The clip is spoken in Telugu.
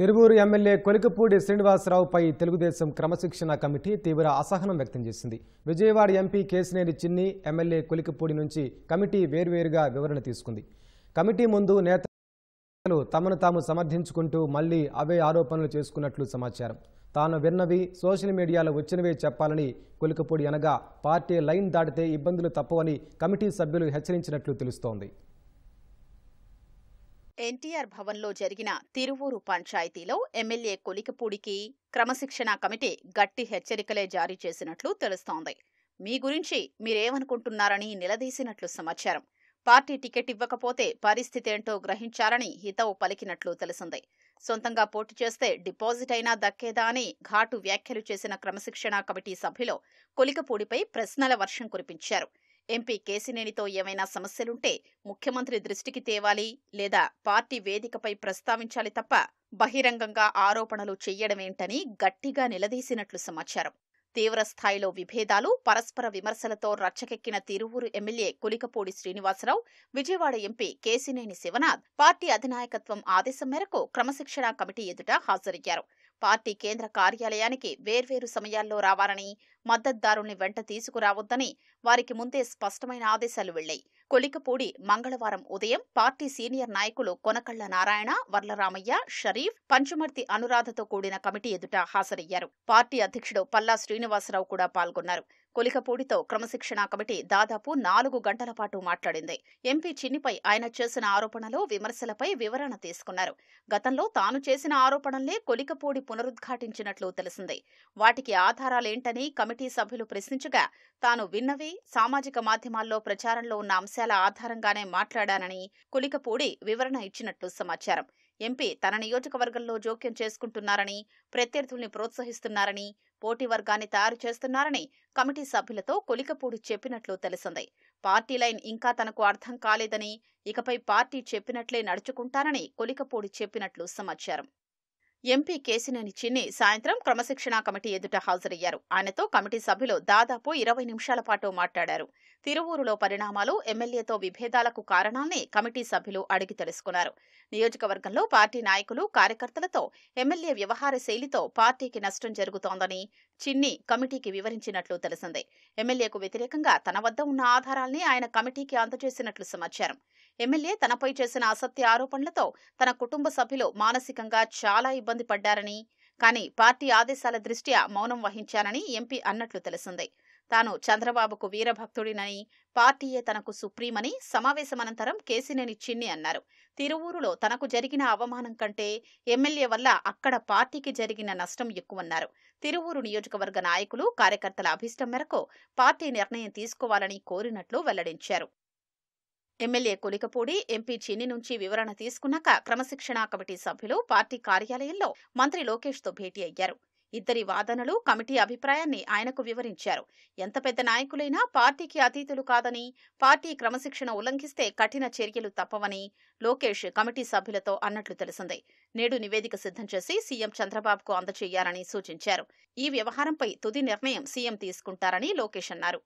తిరువూరు ఎమ్మెల్యే కొలికపూడి శ్రీనివాసరావుపై తెలుగుదేశం క్రమశిక్షణ కమిటీ తీవ్ర అసహనం వ్యక్తం చేసింది. విజయవాడ ఎంపీ కేశినేని చిన్ని, ఎమ్మెల్యే కొలికపూడి నుంచి కమిటీ వేర్వేరుగా వివరణ తీసుకుంది. కమిటీ ముందు నేతలు తమను తాము సమర్థించుకుంటూ మళ్లీ అవే ఆరోపణలు చేసుకున్నట్లు సమాచారం. తాను విన్నవి సోషల్ మీడియాలో వచ్చినవే చెప్పాలని కొలికపూడి అనగా పార్టీ లైన్ దాటితే ఇబ్బందులు తప్పవని కమిటీ సభ్యులు హెచ్చరించినట్లు తెలుస్తోంది. ఎన్టీఆర్ భవన్లో జరిగిన తిరువూరు పంచాయతీలో ఎమ్మెల్యే కొలికపూడికి క్రమశిక్షణ కమిటీ గట్టి హెచ్చరికలే జారీ చేసినట్లు తెలుస్తోంది. మీ గురించి మీరేమనుకుంటున్నారని నిలదీసినట్లు సమాచారం. పార్టీ టికెట్ ఇవ్వకపోతే పరిస్థితేంటో గ్రహించాలని హితవు పలికినట్లు తెలిసింది. సొంతంగా పోటీ చేస్తే డిపాజిట్ అయినా దక్కేదా అని ఘాటు వ్యాఖ్యలు చేసిన క్రమశిక్షణ కమిటీ సభ్యులు కొలికపూడిపై ప్రశ్నల వర్షం కురిపించారు. ఎంపీ కేశినేనితో ఏమైనా సమస్యలుంటే ముఖ్యమంత్రి దృష్టికి తేవాలి, లేదా పార్టీ వేదికపై ప్రస్తావించాలి తప్ప బహిరంగంగా ఆరోపణలు చెయ్యడమేంటని గట్టిగా నిలదీసినట్లు సమాచారం. తీవ్రస్థాయిలో విభేదాలు, పరస్పర విమర్శలతో రచ్చకెక్కిన Tiruvuru MLA Kolikapudi Srinivasarao, Vijayawada MP Kesineni Sivanath party అధినాయకత్వం ఆదేశం మేరకు క్రమశిక్షణ కమిటీ ఎదుట హాజరయ్యారు. పార్టీ కేంద్ర కార్యాలయానికి వేర్వేరు సమయాల్లో రావాలని, మద్దతుదారుల్ని వెంట తీసుకురావద్దని వారికి ముందే స్పష్టమైన ఆదేశాలు వెళ్లాయి. కొలికపూడి మంగళవారం ఉదయం పార్టీ సీనియర్ నాయకులు కొనకళ్ల నారాయణ, వర్లరామయ్య, షరీఫ్, పంచుమర్తి అనురాధతో కూడిన కమిటీ ఎదుట హాజరయ్యారు. పార్టీ అధ్యక్షుడు పల్లా శ్రీనివాసరావు కూడా పాల్గొన్నారు. కొలికపూడితో క్రమశిక్షణ కమిటీ దాదాపు 4 గంటల పాటు మాట్లాడింది. ఎంపీ చిన్నిపై ఆయన చేసిన ఆరోపణలు, విమర్శలపై వివరణ తీసుకున్నారు. గతంలో తాను చేసిన ఆరోపణలే కొలికపూడి పునరుద్ఘాటించినట్లు తెలిసింది. వాటికి ఆధారాలేంటని కమిటీ సభ్యులు ప్రశ్నించగా, తాను విన్నవి సామాజిక మాధ్యమాల్లో ప్రచారంలో ఉన్న అంశాల ఆధారంగానే మాట్లాడానని కొలికపూడి వివరణ ఇచ్చినట్లు సమాచారం. ఎంపీ తన నియోజకవర్గంలో జోక్యం చేసుకుంటున్నారని, ప్రత్యర్థుల్ని ప్రోత్సహిస్తున్నారని, పోటీ వర్గాన్ని తయారు చేస్తున్నారని కమిటీ సభ్యులతో కొలికపూడి చెప్పినట్లు తెలిసింది. పార్టీ లైన్ ఇంకా తనకు అర్థం కాలేదని, ఇకపై పార్టీ చెప్పినట్లే నడుచుకుంటానని కొలికపూడి చెప్పినట్లు సమాచారం. ఎంపీ కేశినేని చిన్ని సాయంత్రం క్రమశిక్షణ కమిటీ ఎదుట హాజరయ్యారు. ఆయనతో కమిటీ సభ్యులు దాదాపు 20 నిమిషాల పాటు మాట్లాడారు. తిరువూరులో పరిణామాలు, ఎమ్మెల్యేతో విభేదాలకు కారణాల్ని కమిటీ సభ్యులు అడిగి తెలుసుకున్నారు. నియోజకవర్గంలో పార్టీ నాయకులు, కార్యకర్తలతో ఎమ్మెల్యే వ్యవహార శైలితో పార్టీకి నష్టం జరుగుతోందని చిన్ని కమిటీకి వివరించినట్లు తెలిసింది. ఎమ్మెల్యేకు వ్యతిరేకంగా తన వద్ద ఉన్న ఆధారాల్ని ఆయన కమిటీకి అందజేసినట్లు సమాచారం. ఎమ్మెల్యే తనపై చేసిన అసత్య ఆరోపణలతో తన కుటుంబ సభ్యులు మానసికంగా చాలా ఇబ్బంది పడ్డారని, కానీ పార్టీ ఆదేశాల దృష్ట్యా మౌనం వహించానని ఎంపీ అన్నట్లు తెలిసింది. తాను చంద్రబాబుకు వీరభక్తుడినని, పార్టీయే తనకు సుప్రీమని సమావేశమనంతరం కేశినేని చిన్ని అన్నారు. తిరువూరులో తనకు జరిగిన అవమానం కంటే ఎమ్మెల్యే వల్ల అక్కడ పార్టీకి జరిగిన నష్టం ఎక్కువన్నారు. తిరువూరు నియోజకవర్గ నాయకులు, కార్యకర్తల అభిష్టం మేరకు పార్టీ నిర్ణయం తీసుకోవాలని కోరినట్లు వెల్లడించారు. ఎమ్మెల్యే కొలికపూడి, ఎంపీ చిన్ని నుంచి వివరణ తీసుకున్నాక క్రమశిక్షణ కమిటీ సభ్యులు పార్టీ కార్యాలయంలో మంత్రి లోకేష్తో భేటీ అయ్యారు. ఇద్దరి వాదనలు, కమిటీ అభిప్రాయాన్ని ఆయనకు వివరించారు. ఎంత పెద్ద నాయకులైనా పార్టీకి అతీతులు కాదని, పార్టీ క్రమశిక్షణ ఉల్లంఘిస్తే కఠిన చర్యలు తప్పవని లోకేష్ కమిటీ సభ్యులతో అన్నట్లు తెలిసింది. నేడు నివేదిక సిద్ధం చేసి సీఎం చంద్రబాబుకు అందజేయాలని సూచించారు. ఈ వ్యవహారంపై తుది నిర్ణయం సీఎం తీసుకుంటారని లోకేష్ అన్నారు.